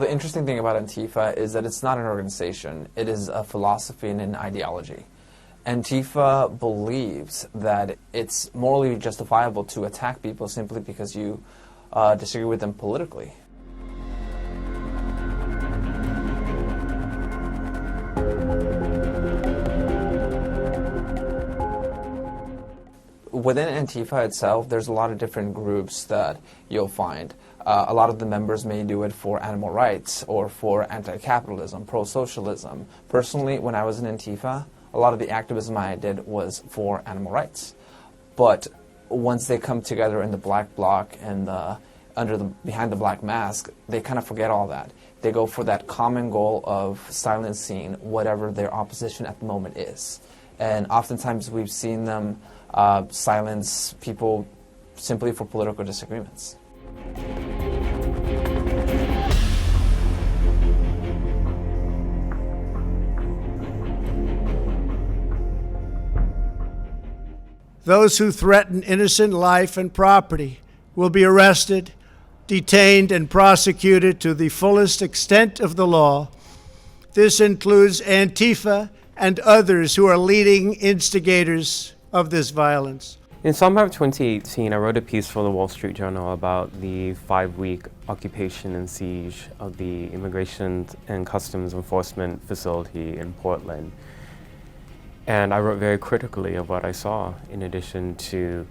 The interesting thing about Antifa is that it's not an organization. It is a philosophy and an ideology. Antifa believes that it's morally justifiable to attack people simply because you disagree with them politically. Within Antifa itself, there's a lot of different groups that you'll find. A lot of the members may do it for animal rights or for anti-capitalism, pro-socialism. Personally, when I was in Antifa, a lot of the activism I did was for animal rights. But once they come together in the black bloc and behind the black mask, they kind of forget all that. They go for that common goal of silencing whatever their opposition at the moment is. And oftentimes we've seen them silence people simply for political disagreements. Those who threaten innocent life and property will be arrested, detained, and prosecuted to the fullest extent of the law. This includes Antifa and others who are leading instigators of this violence. In summer of 2018, I wrote a piece for the Wall Street Journal about the 5-week occupation and siege of the Immigration and Customs Enforcement facility in Portland. And I wrote very critically of what I saw, in addition to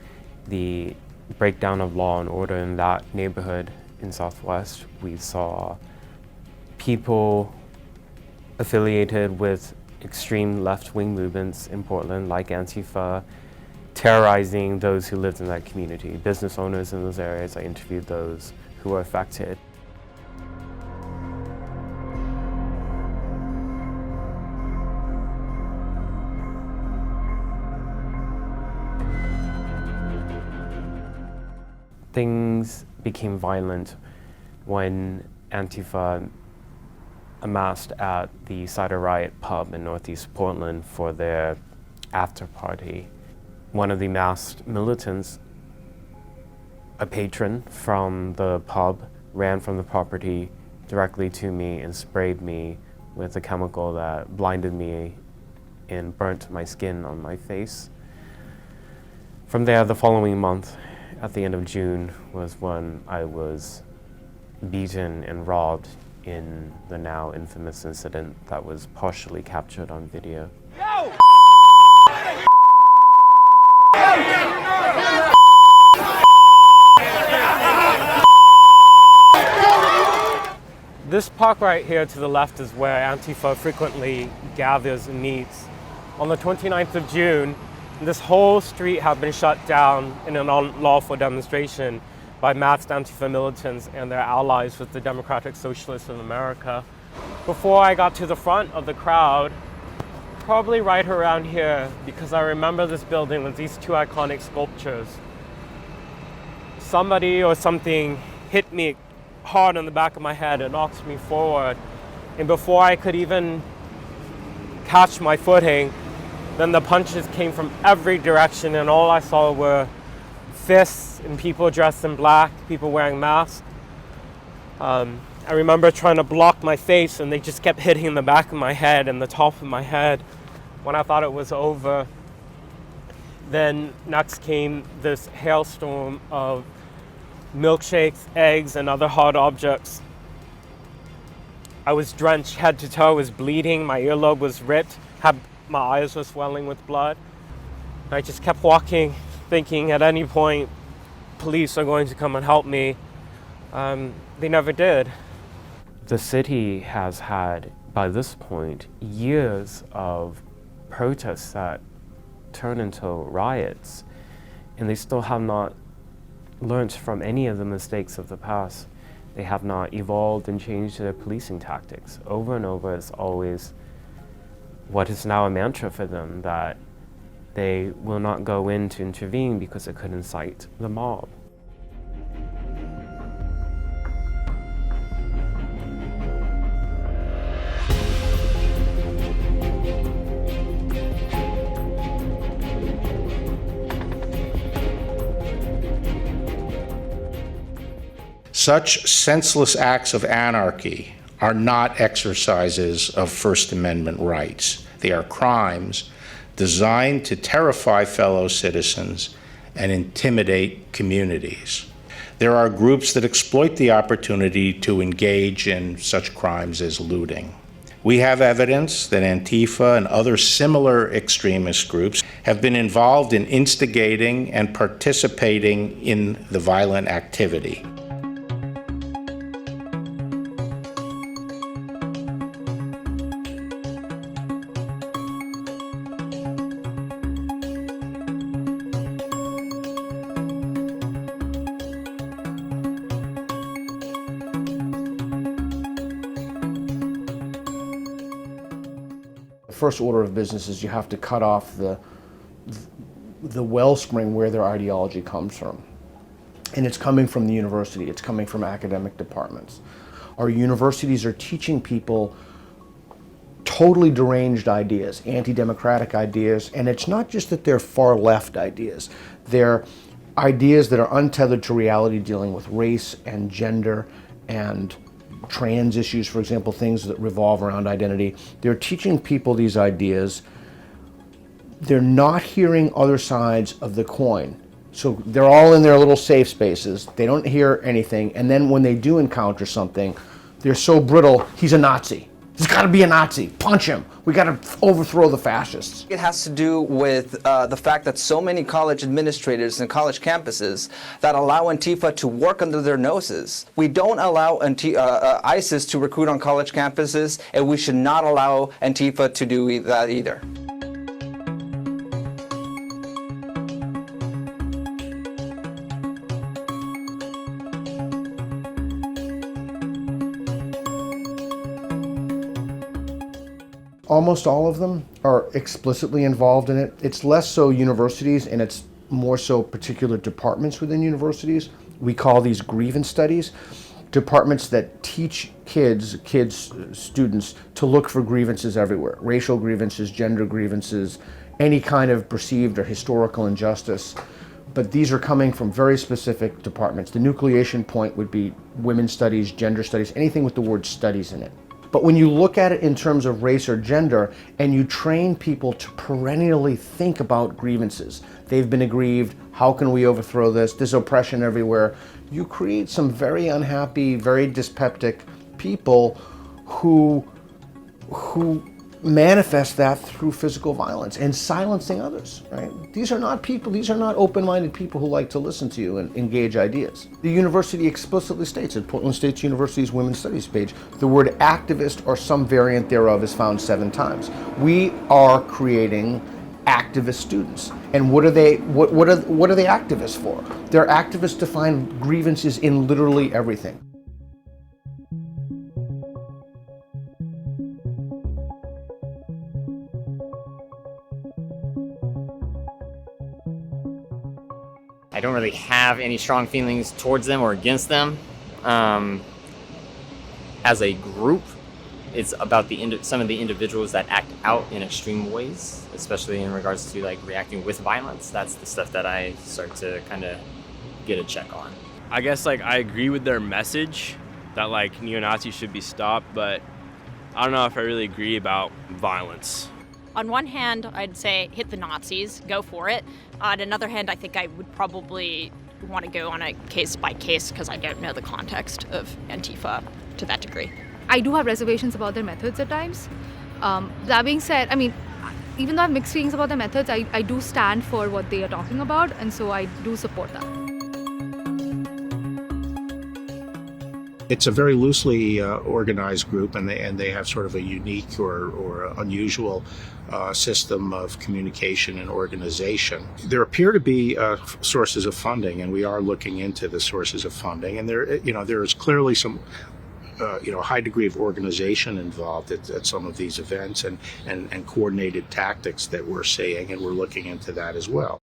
the breakdown of law and order in that neighborhood in Southwest. We saw people affiliated with extreme left-wing movements in Portland, like Antifa, terrorizing those who lived in that community. Business owners in those areas, I interviewed those who were affected. Things became violent when Antifa amassed at the Cider Riot pub in Northeast Portland for their after party. One of the masked militants, a patron from the pub, ran from the property directly to me and sprayed me with a chemical that blinded me and burnt my skin on my face. From there, the following month, at the end of June, was when I was beaten and robbed in the now infamous incident that was partially captured on video. Yo! This park right here to the left is where Antifa frequently gathers and meets. On the 29th of June, this whole street had been shut down in an unlawful demonstration by masked Antifa militants and their allies with the Democratic Socialists of America. Before I got to the front of the crowd, probably right around here, because I remember this building with these two iconic sculptures, somebody or something hit me hard on the back of my head and knocked me forward. And before I could even catch my footing, then the punches came from every direction, and all I saw were fists and people dressed in black, people wearing masks. I remember trying to block my face, and they just kept hitting the back of my head and the top of my head when I thought it was over. Then next came this hailstorm of milkshakes, eggs, and other hard objects. I was drenched head to toe, I was bleeding, my earlobe was ripped, my eyes were swelling with blood. I just kept walking, thinking at any point police are going to come and help me. They never did. The city has had, by this point, years of protests that turn into riots, and they still have not learned from any of the mistakes of the past. They have not evolved and changed their policing tactics. Over and over, it's always what is now a mantra for them, that they will not go in to intervene because it could incite the mob. Such senseless acts of anarchy are not exercises of First Amendment rights. They are crimes designed to terrify fellow citizens and intimidate communities. There are groups that exploit the opportunity to engage in such crimes as looting. We have evidence that Antifa and other similar extremist groups have been involved in instigating and participating in the violent activity. The first order of business is you have to cut off the wellspring where their ideology comes from. And it's coming from the university, it's coming from academic departments. Our universities are teaching people totally deranged ideas, anti-democratic ideas, and it's not just that they're far left ideas. They're ideas that are untethered to reality, dealing with race and gender and trans issues, for example, things that revolve around identity. They're teaching people these ideas. They're not hearing other sides of the coin. So they're all in their little safe spaces. They don't hear anything. And then when they do encounter something, they're so brittle, he's a Nazi. He's got to be a Nazi. Punch him. We got to overthrow the fascists. It has to do with the fact that so many college administrators and college campuses that allow Antifa to work under their noses. We don't allow ISIS to recruit on college campuses, and we should not allow Antifa to do that either. Almost all of them are explicitly involved in it. It's less so universities, and it's more so particular departments within universities. We call these grievance studies, departments that teach students to look for grievances everywhere. Racial grievances, gender grievances, any kind of perceived or historical injustice. But these are coming from very specific departments. The nucleation point would be women's studies, gender studies, anything with the word studies in it. But when you look at it in terms of race or gender, and you train people to perennially think about grievances, they've been aggrieved, how can we overthrow this, there's oppression everywhere, you create some very unhappy, very dyspeptic people who manifest that through physical violence and silencing others, right? These are not open-minded people who like to listen to you and engage ideas. The university explicitly states, at Portland State University's Women's Studies page, the word activist or some variant thereof is found 7 times. We are creating activist students. And what are they activists for? They're activists to find grievances in literally everything. I don't really have any strong feelings towards them or against them. As a group, it's about some of the individuals that act out in extreme ways, especially in regards to like reacting with violence. That's the stuff that I start to kind of get a check on. I guess like I agree with their message that like neo-Nazis should be stopped, but I don't know if I really agree about violence. On one hand, I'd say hit the Nazis, go for it. On another hand, I think I would probably want to go on a case by case because I don't know the context of Antifa to that degree. I do have reservations about their methods at times. That being said, I mean, even though I have mixed feelings about their methods, I do stand for what they are talking about, and so I do support that. It's a very loosely organized group, and they have sort of a unique or unusual system of communication and organization. There appear to be sources of funding, and we are looking into the sources of funding. And there is clearly some high degree of organization involved at some of these events, and coordinated tactics that we're seeing, and we're looking into that as well.